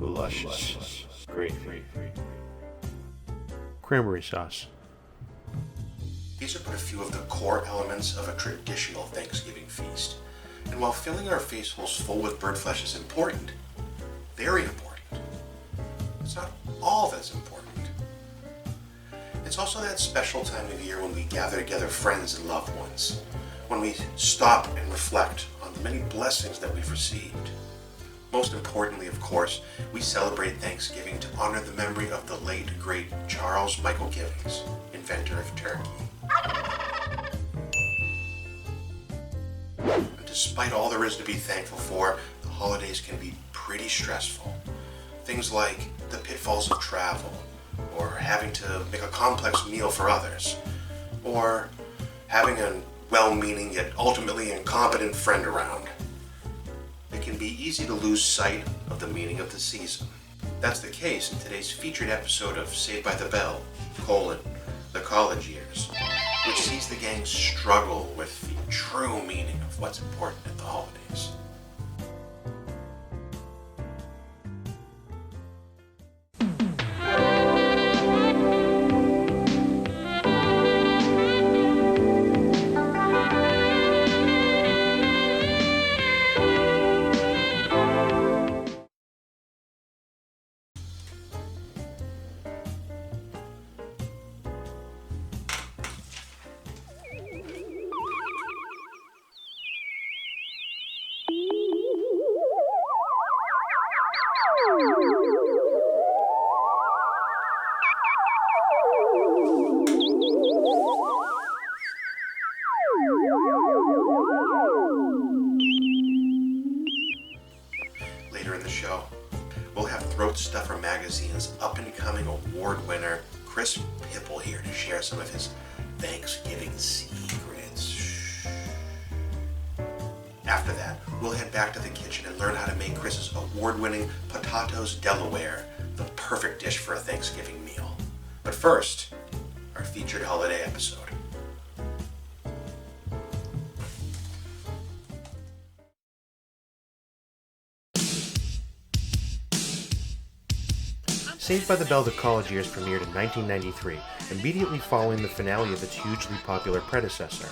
luscious gravy. Cranberry sauce. These are but a few of the core elements of a traditional Thanksgiving feast. And while filling our face holes full with bird flesh is important, very important, it's not all that's important. It's also that special time of year when we gather together friends and loved ones, when we stop and reflect on the many blessings that we've received. Most importantly, of course, we celebrate Thanksgiving to honor the memory of the late, great Charles Michael Givings, inventor of turkey. And despite all there is to be thankful for, the holidays can be pretty stressful. Things like the pitfalls of travel, or having to make a complex meal for others, or having a well-meaning yet ultimately incompetent friend around. It can be easy to lose sight of the meaning of the season. That's the case in today's featured episode of Saved by the Bell, the college years, which sees the gang struggle with the true meaning of what's important at the holidays. Later in the show, we'll have Throat Stuffer Magazine's up-and-coming award winner, Chris Pipple, here to share some of his Thanksgiving secrets. After that, we'll head back to the kitchen and learn how to make Chris's award-winning Potatoes Delaware, the perfect dish for a Thanksgiving meal. But first, our featured holiday episode. Saved by the Bell: The College Years premiered in 1993, immediately following the finale of its hugely popular predecessor.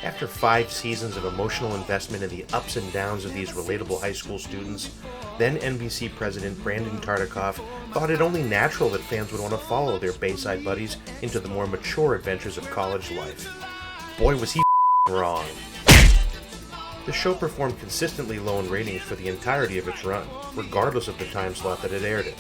After 5 seasons of emotional investment in the ups and downs of these relatable high school students, then NBC president Brandon Tartikoff thought it only natural that fans would want to follow their Bayside buddies into the more mature adventures of college life. Boy, was he wrong. The show performed consistently low in ratings for the entirety of its run, regardless of the time slot that it aired it.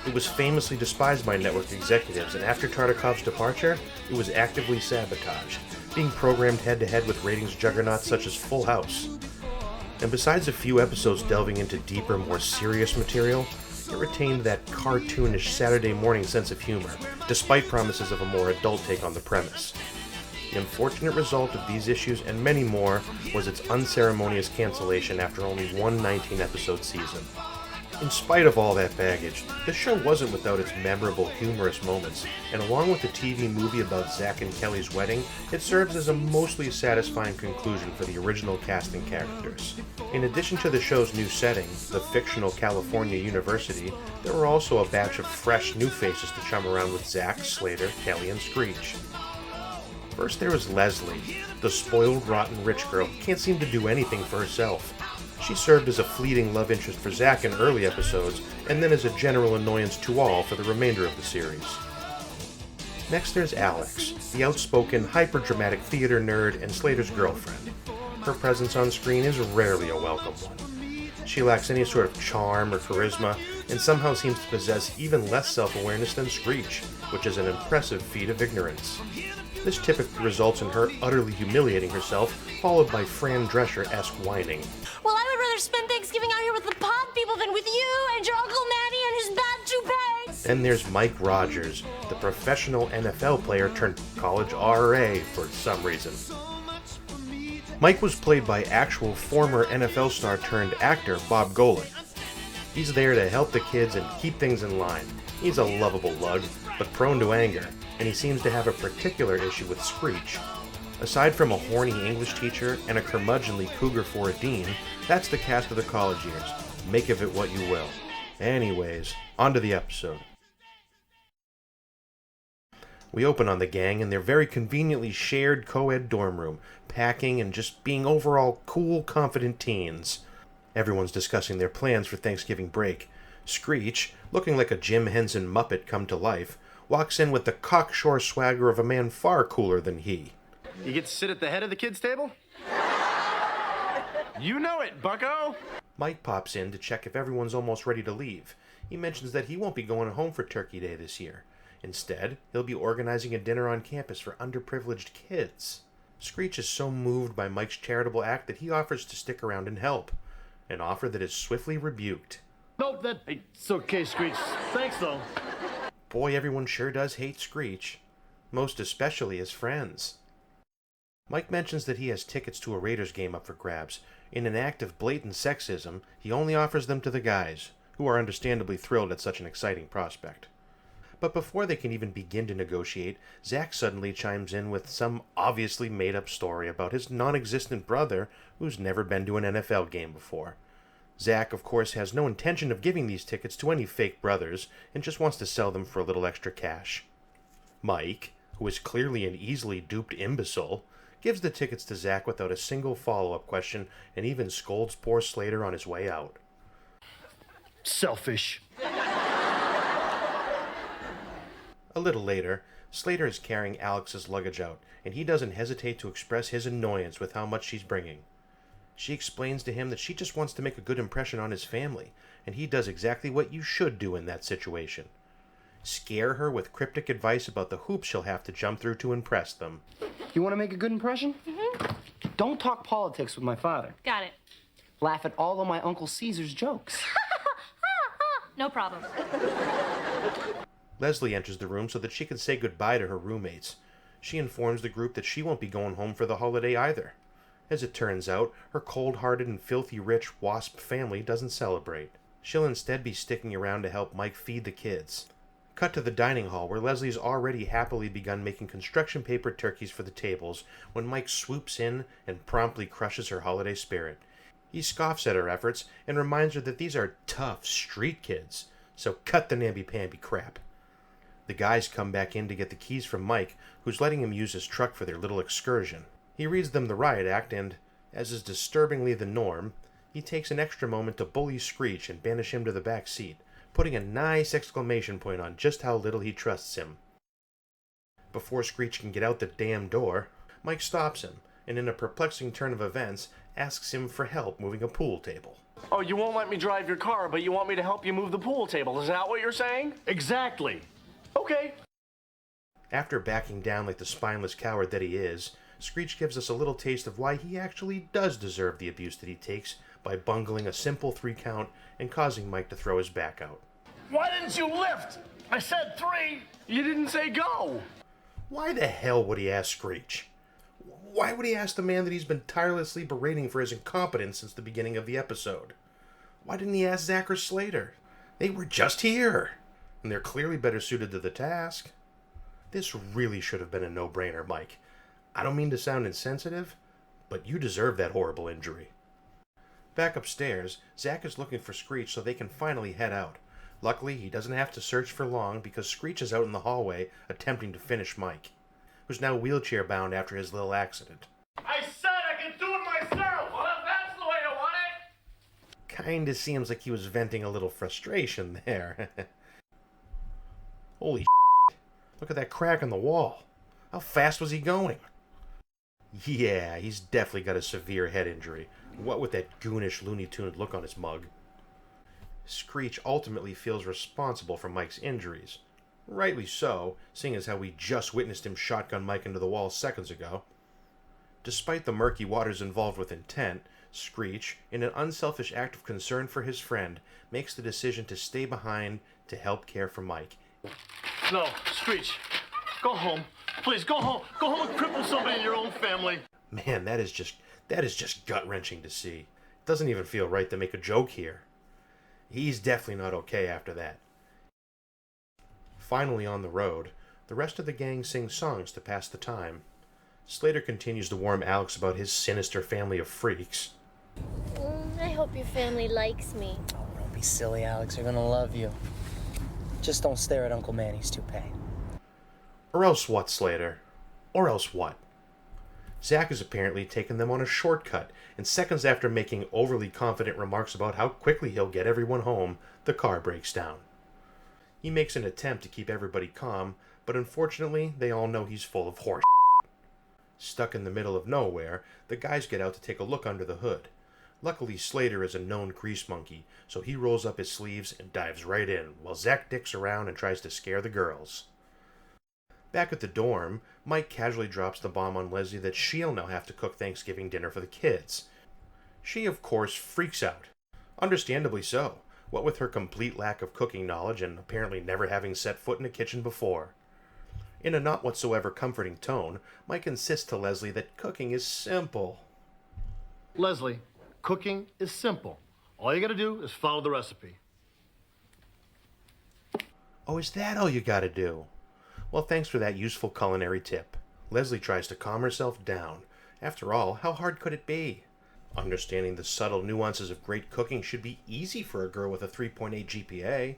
It was famously despised by network executives, and after Tartikoff's departure, it was actively sabotaged, being programmed head-to-head with ratings juggernauts such as Full House. And besides a few episodes delving into deeper, more serious material, it retained that cartoonish Saturday morning sense of humor, despite promises of a more adult take on the premise. The unfortunate result of these issues and many more was its unceremonious cancellation after only one 19-episode season. In spite of all that baggage, this show wasn't without its memorable, humorous moments, and along with the TV movie about Zack and Kelly's wedding, it serves as a mostly satisfying conclusion for the original cast and characters. In addition to the show's new setting, the fictional California University, there were also a batch of fresh new faces to chum around with Zack, Slater, Kelly, and Screech. First there was Leslie, the spoiled, rotten rich girl who can't seem to do anything for herself. She served as a fleeting love interest for Zack in early episodes, and then as a general annoyance to all for the remainder of the series. Next there's Alex, the outspoken, hyper-dramatic theater nerd and Slater's girlfriend. Her presence on screen is rarely a welcome one. She lacks any sort of charm or charisma, and somehow seems to possess even less self-awareness than Screech, which is an impressive feat of ignorance. This typically results in her utterly humiliating herself, followed by Fran Drescher-esque whining. Well, I would rather spend Thanksgiving out here with the pod people than with you and your Uncle Manny and his bad toupees. Then there's Mike Rogers, the professional NFL player turned college RA for some reason. Mike was played by actual former NFL star turned actor Bob Golan. He's there to help the kids and keep things in line. He's a lovable lug, but prone to anger, and he seems to have a particular issue with Screech. Aside from a horny English teacher and a curmudgeonly cougar for a dean, that's the cast of the college years. Make of it what you will. Anyways, on to the episode. We open on the gang in their very conveniently shared co-ed dorm room, packing and just being overall cool, confident teens. Everyone's discussing their plans for Thanksgiving break. Screech, looking like a Jim Henson Muppet come to life, walks in with the cocksure swagger of a man far cooler than he. You get to sit at the head of the kids' table? You know it, bucko! Mike pops in to check if everyone's almost ready to leave. He mentions that he won't be going home for Turkey Day this year. Instead, he'll be organizing a dinner on campus for underprivileged kids. Screech is so moved by Mike's charitable act that he offers to stick around and help, an offer that is swiftly rebuked. Nope, it's okay, Screech. Thanks, though. Boy, everyone sure does hate Screech, most especially his friends. Mike mentions that he has tickets to a Raiders game up for grabs. In an act of blatant sexism, he only offers them to the guys, who are understandably thrilled at such an exciting prospect. But before they can even begin to negotiate, Zack suddenly chimes in with some obviously made-up story about his non-existent brother who's never been to an NFL game before. Zack, of course, has no intention of giving these tickets to any fake brothers and just wants to sell them for a little extra cash. Mike, who is clearly an easily duped imbecile, gives the tickets to Zack without a single follow-up question and even scolds poor Slater on his way out. Selfish. A little later, Slater is carrying Alex's luggage out, and he doesn't hesitate to express his annoyance with how much she's bringing. She explains to him that she just wants to make a good impression on his family, and he does exactly what you should do in that situation. Scare her with cryptic advice about the hoops she'll have to jump through to impress them. You want to make a good impression? Mm-hmm. Don't talk politics with my father. Got it. Laugh at all of my Uncle Caesar's jokes. No problem. Leslie enters the room so that she can say goodbye to her roommates. She informs the group that she won't be going home for the holiday either. As it turns out, her cold-hearted and filthy rich WASP family doesn't celebrate. She'll instead be sticking around to help Mike feed the kids. Cut to the dining hall where Leslie's already happily begun making construction paper turkeys for the tables when Mike swoops in and promptly crushes her holiday spirit. He scoffs at her efforts and reminds her that these are tough street kids, so cut the namby-pamby crap. The guys come back in to get the keys from Mike, who's letting him use his truck for their little excursion. He reads them the riot act and, as is disturbingly the norm, he takes an extra moment to bully Screech and banish him to the back seat, putting a nice exclamation point on just how little he trusts him. Before Screech can get out the damn door, Mike stops him, and in a perplexing turn of events, asks him for help moving a pool table. Oh, you won't let me drive your car, but you want me to help you move the pool table. Is that what you're saying? Exactly. Okay. After backing down like the spineless coward that he is, Screech gives us a little taste of why he actually does deserve the abuse that he takes by bungling a simple 3 count and causing Mike to throw his back out. Why didn't you lift? I said 3. You didn't say go. Why the hell would he ask Screech? Why would he ask the man that he's been tirelessly berating for his incompetence since the beginning of the episode? Why didn't he ask Zack or Slater? They were just here, and they're clearly better suited to the task. This really should have been a no-brainer, Mike. I don't mean to sound insensitive, but you deserve that horrible injury. Back upstairs, Zack is looking for Screech so they can finally head out. Luckily, he doesn't have to search for long because Screech is out in the hallway attempting to finish Mike, who's now wheelchair-bound after his little accident. I said I can do it myself. Well, if that's the way you want it. Kinda seems like he was venting a little frustration there. Holy shit. Look at that crack in the wall. How fast was he going? Yeah, he's definitely got a severe head injury. What with that goonish Looney Tunes look on his mug. Screech ultimately feels responsible for Mike's injuries. Rightly so, seeing as how we just witnessed him shotgun Mike into the wall seconds ago. Despite the murky waters involved with intent, Screech, in an unselfish act of concern for his friend, makes the decision to stay behind to help care for Mike. No, Screech, go home. Please, go home. Go home and cripple somebody in your own family. Man, that is just gut-wrenching to see. It doesn't even feel right to make a joke here. He's definitely not okay after that. Finally on the road, the rest of the gang sings songs to pass the time. Slater continues to warn Alex about his sinister family of freaks. I hope your family likes me. Don't be silly, Alex. They're gonna love you. Just don't stare at Uncle Manny's toupee. Or else what, Slater? Or else what? Zack has apparently taken them on a shortcut, and seconds after making overly confident remarks about how quickly he'll get everyone home, the car breaks down. He makes an attempt to keep everybody calm, but unfortunately, they all know he's full of horse. Stuck in the middle of nowhere, the guys get out to take a look under the hood. Luckily, Slater is a known grease monkey, so he rolls up his sleeves and dives right in, while Zack dicks around and tries to scare the girls. Back at the dorm, Mike casually drops the bomb on Leslie that she'll now have to cook Thanksgiving dinner for the kids. She, of course, freaks out. Understandably so, what with her complete lack of cooking knowledge and apparently never having set foot in a kitchen before. In a not whatsoever comforting tone, Mike insists to Leslie that cooking is simple. Leslie, cooking is simple. All you gotta do is follow the recipe. Oh, is that all you gotta do? Well, thanks for that useful culinary tip. Leslie tries to calm herself down. After all, how hard could it be? Understanding the subtle nuances of great cooking should be easy for a girl with a 3.8 GPA.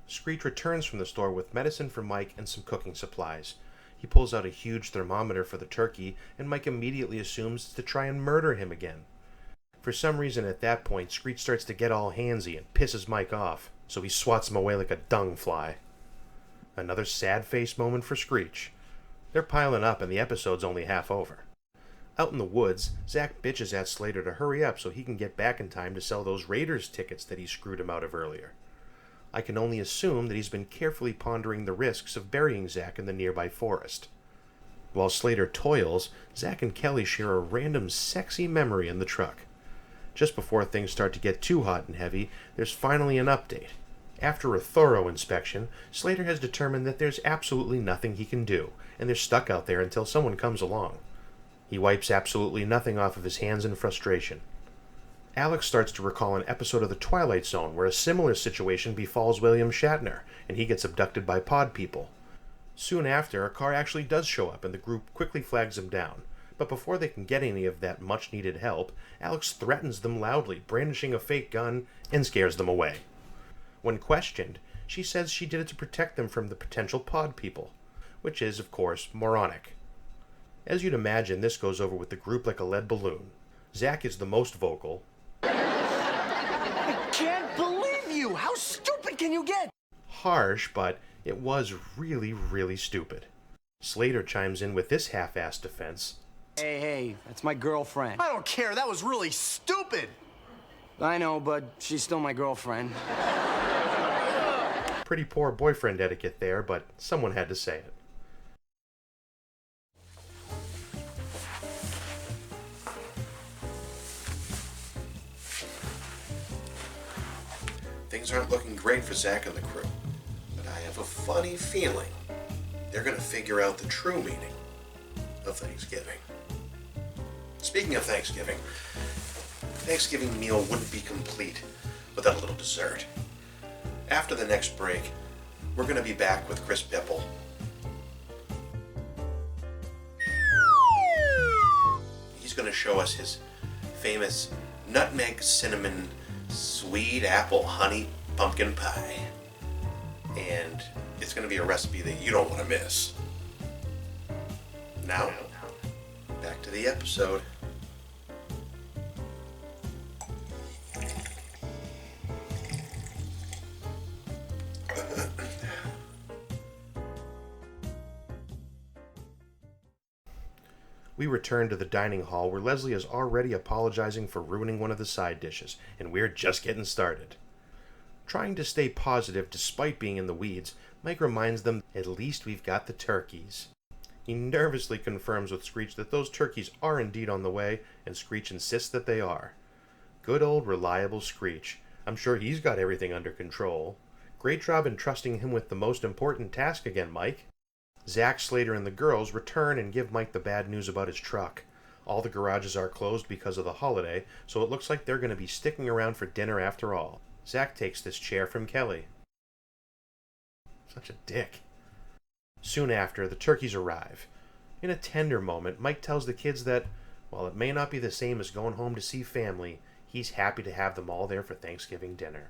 Screech returns from the store with medicine for Mike and some cooking supplies. He pulls out a huge thermometer for the turkey, and Mike immediately assumes it's to try and murder him again. For some reason at that point, Screech starts to get all handsy and pisses Mike off, so he swats him away like a dung fly. Another sad-face moment for Screech. They're piling up and the episode's only half over. Out in the woods, Zack bitches at Slater to hurry up so he can get back in time to sell those Raiders tickets that he screwed him out of earlier. I can only assume that he's been carefully pondering the risks of burying Zack in the nearby forest. While Slater toils, Zack and Kelly share a random sexy memory in the truck. Just before things start to get too hot and heavy, there's finally an update. After a thorough inspection, Slater has determined that there's absolutely nothing he can do, and they're stuck out there until someone comes along. He wipes absolutely nothing off of his hands in frustration. Alex starts to recall an episode of The Twilight Zone where a similar situation befalls William Shatner, and he gets abducted by pod people. Soon after, a car actually does show up, and the group quickly flags him down. But before they can get any of that much-needed help, Alex threatens them loudly, brandishing a fake gun, and scares them away. When questioned, she says she did it to protect them from the potential pod people, which is, of course, moronic. As you'd imagine, this goes over with the group like a lead balloon. Zack is the most vocal. I can't believe you! How stupid can you get? Harsh, but it was really, really stupid. Slater chimes in with this half-assed defense. Hey, that's my girlfriend. I don't care. That was really stupid. I know, but she's still my girlfriend. Pretty poor boyfriend etiquette there, but someone had to say it. Things aren't looking great for Zack and the crew, but I have a funny feeling they're going to figure out the true meaning of Thanksgiving. Speaking of Thanksgiving meal wouldn't be complete without a little dessert. After the next break, we're going to be back with Chris Pipple. He's going to show us his famous nutmeg cinnamon sweet apple honey pumpkin pie. And it's going to be a recipe that you don't want to miss. Now, back to the episode. We return to the dining hall where Leslie is already apologizing for ruining one of the side dishes, and we're just getting started. Trying to stay positive despite being in the weeds, Mike reminds them, at least we've got the turkeys. He nervously confirms with Screech that those turkeys are indeed on the way, and Screech insists that they are. Good old reliable Screech. I'm sure he's got everything under control. Great job entrusting him with the most important task again, Mike. Zack, Slater, and the girls return and give Mike the bad news about his truck. All the garages are closed because of the holiday, so it looks like they're going to be sticking around for dinner after all. Zack takes this chair from Kelly. Such a dick. Soon after, the turkeys arrive. In a tender moment, Mike tells the kids that, while it may not be the same as going home to see family, he's happy to have them all there for Thanksgiving dinner.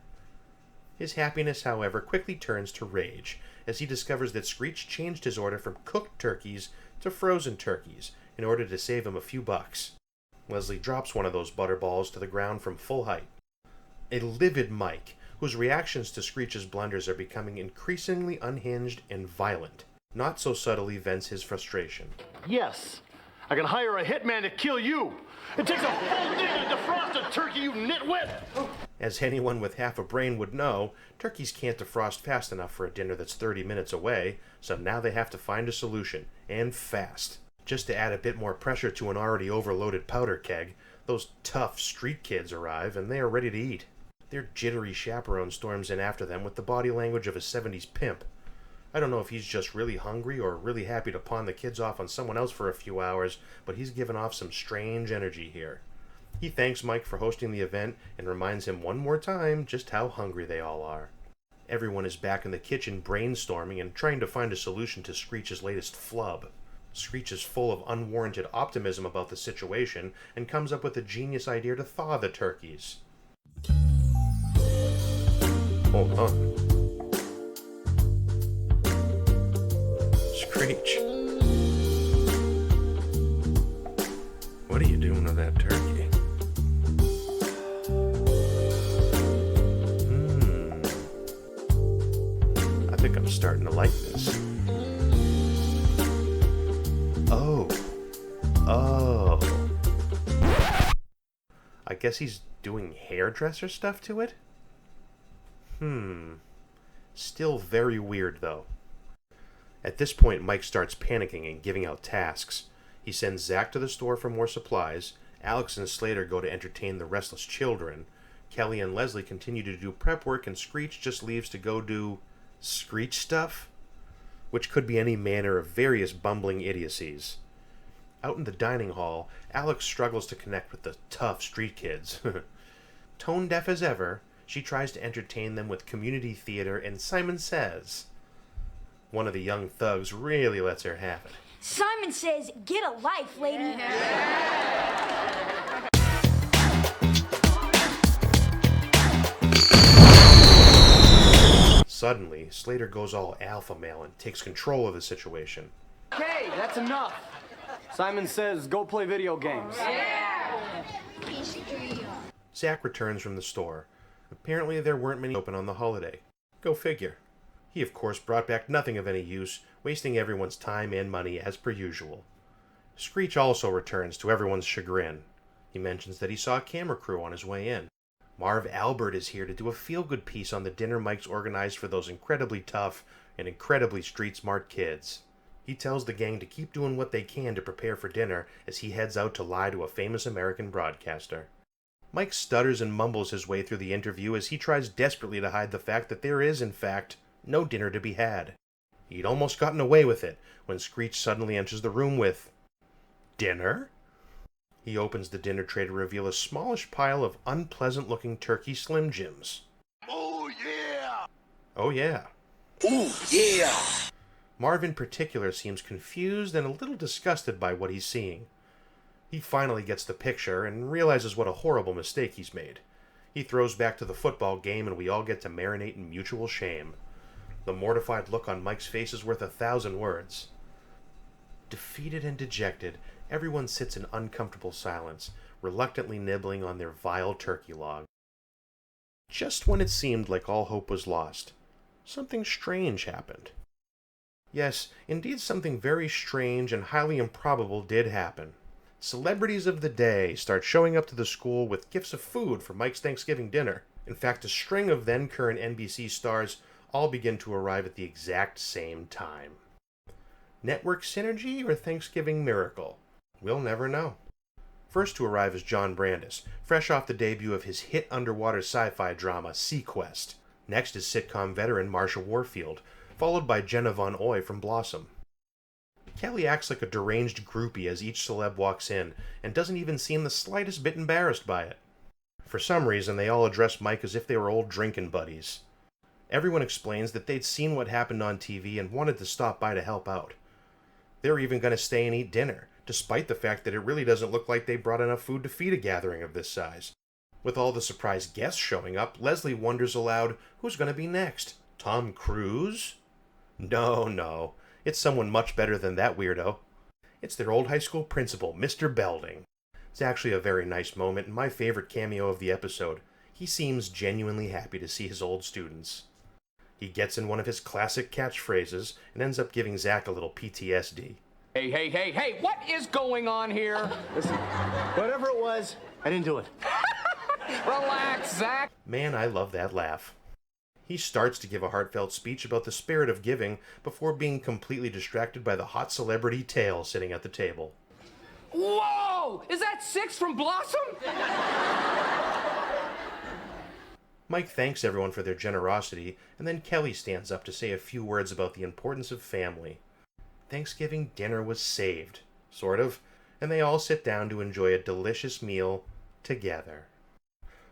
His happiness, however, quickly turns to rage as he discovers that Screech changed his order from cooked turkeys to frozen turkeys in order to save him a few bucks. Leslie drops one of those butterballs to the ground from full height. A livid Mike, whose reactions to Screech's blunders are becoming increasingly unhinged and violent, not so subtly vents his frustration. Yes, I can hire a hitman to kill you. It takes a full day to defrost a turkey, you nitwit! As anyone with half a brain would know, turkeys can't defrost fast enough for a dinner that's 30 minutes away, so now they have to find a solution, and fast. Just to add a bit more pressure to an already overloaded powder keg, those tough street kids arrive and they are ready to eat. Their jittery chaperone storms in after them with the body language of a 70s pimp. I don't know if he's just really hungry or really happy to pawn the kids off on someone else for a few hours, but he's giving off some strange energy here. He thanks Mike for hosting the event and reminds him one more time just how hungry they all are. Everyone is back in the kitchen brainstorming and trying to find a solution to Screech's latest flub. Screech is full of unwarranted optimism about the situation and comes up with a genius idea to thaw the turkeys. Hold on. Screech. What are you doing to that turkey? I think I'm starting to like this. Oh. I guess he's doing hairdresser stuff to it? Still very weird, though. At this point, Mike starts panicking and giving out tasks. He sends Zack to the store for more supplies. Alex and Slater go to entertain the restless children. Kelly and Leslie continue to do prep work, and Screech just leaves to go do Screech stuff, which could be any manner of various bumbling idiocies. Out in the dining hall, Alex struggles to connect with the tough street kids. Tone deaf as ever, she tries to entertain them with community theater and Simon Says. One of the young thugs really lets her have it. Simon Says, get a life, lady. Suddenly, Slater goes all alpha male and takes control of the situation. Okay, that's enough. Simon Says, go play video games. Zack returns from the store. Apparently there weren't many open on the holiday. Go figure. He of course brought back nothing of any use, wasting everyone's time and money as per usual. Screech also returns to everyone's chagrin. He mentions that he saw a camera crew on his way in. Marv Albert is here to do a feel-good piece on the dinner Mike's organized for those incredibly tough and incredibly street-smart kids. He tells the gang to keep doing what they can to prepare for dinner as he heads out to lie to a famous American broadcaster. Mike stutters and mumbles his way through the interview as he tries desperately to hide the fact that there is, in fact, no dinner to be had. He'd almost gotten away with it when Screech suddenly enters the room with dinner? He opens the dinner tray to reveal a smallish pile of unpleasant-looking turkey Slim Jims. Oh, yeah! Oh, yeah. Ooh, yeah! Marv in particular seems confused and a little disgusted by what he's seeing. He finally gets the picture and realizes what a horrible mistake he's made. He throws back to the football game and we all get to marinate in mutual shame. The mortified look on Mike's face is worth 1,000 words. Defeated and dejected, everyone sits in uncomfortable silence, reluctantly nibbling on their vile turkey log. Just when it seemed like all hope was lost, something strange happened. Yes, indeed something very strange and highly improbable did happen. Celebrities of the day start showing up to the school with gifts of food for Mike's Thanksgiving dinner. In fact, a string of then-current NBC stars all begin to arrive at the exact same time. Network synergy or Thanksgiving miracle? We'll never know. First to arrive is John Brandis, fresh off the debut of his hit underwater sci-fi drama Sequest. Next is sitcom veteran Marsha Warfield, followed by Jenna Von Oy from Blossom. Kelly acts like a deranged groupie as each celeb walks in, and doesn't even seem the slightest bit embarrassed by it. For some reason, they all address Mike as if they were old drinking buddies. Everyone explains that they'd seen what happened on TV and wanted to stop by to help out. They're even going to stay and eat dinner, despite the fact that it really doesn't look like they brought enough food to feed a gathering of this size. With all the surprise guests showing up, Leslie wonders aloud, who's going to be next? Tom Cruise? No. It's someone much better than that weirdo. It's their old high school principal, Mr. Belding. It's actually a very nice moment and my favorite cameo of the episode. He seems genuinely happy to see his old students. He gets in one of his classic catchphrases and ends up giving Zack a little PTSD. Hey, what is going on here? Listen, whatever it was, I didn't do it. Relax, Zack. Man, I love that laugh. He starts to give a heartfelt speech about the spirit of giving before being completely distracted by the hot celebrity Tail sitting at the table. Whoa! Is that Six from Blossom? Mike thanks everyone for their generosity, and then Kelly stands up to say a few words about the importance of family. Thanksgiving dinner was saved, sort of, and they all sit down to enjoy a delicious meal together.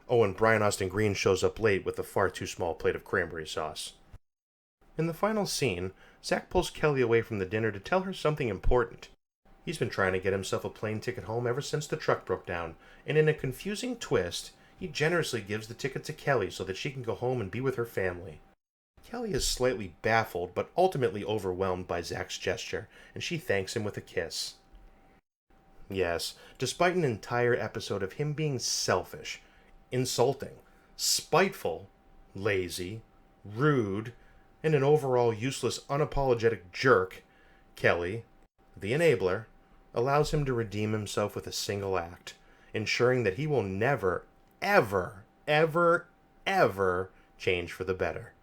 Oh, and Brian Austin Green shows up late with a far too small plate of cranberry sauce. In the final scene, Zack pulls Kelly away from the dinner to tell her something important. He's been trying to get himself a plane ticket home ever since the truck broke down, and in a confusing twist, he generously gives the ticket to Kelly so that she can go home and be with her family. Kelly is slightly baffled, but ultimately overwhelmed by Zack's gesture, and she thanks him with a kiss. Yes, despite an entire episode of him being selfish, insulting, spiteful, lazy, rude, and an overall useless, unapologetic jerk, Kelly, the enabler, allows him to redeem himself with a single act, ensuring that he will never, ever change for the better.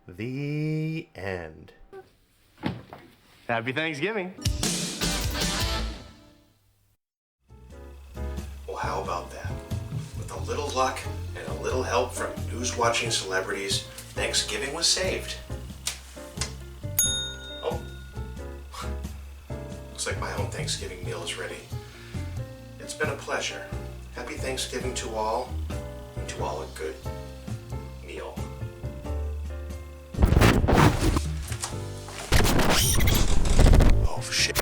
The end. Happy Thanksgiving. Well, how about that? With a little luck and a little help from news-watching celebrities, Thanksgiving was saved. Oh. Looks like my own Thanksgiving meal is ready. It's been a pleasure. Happy Thanksgiving to all, and to all a good meal. Oh, shit.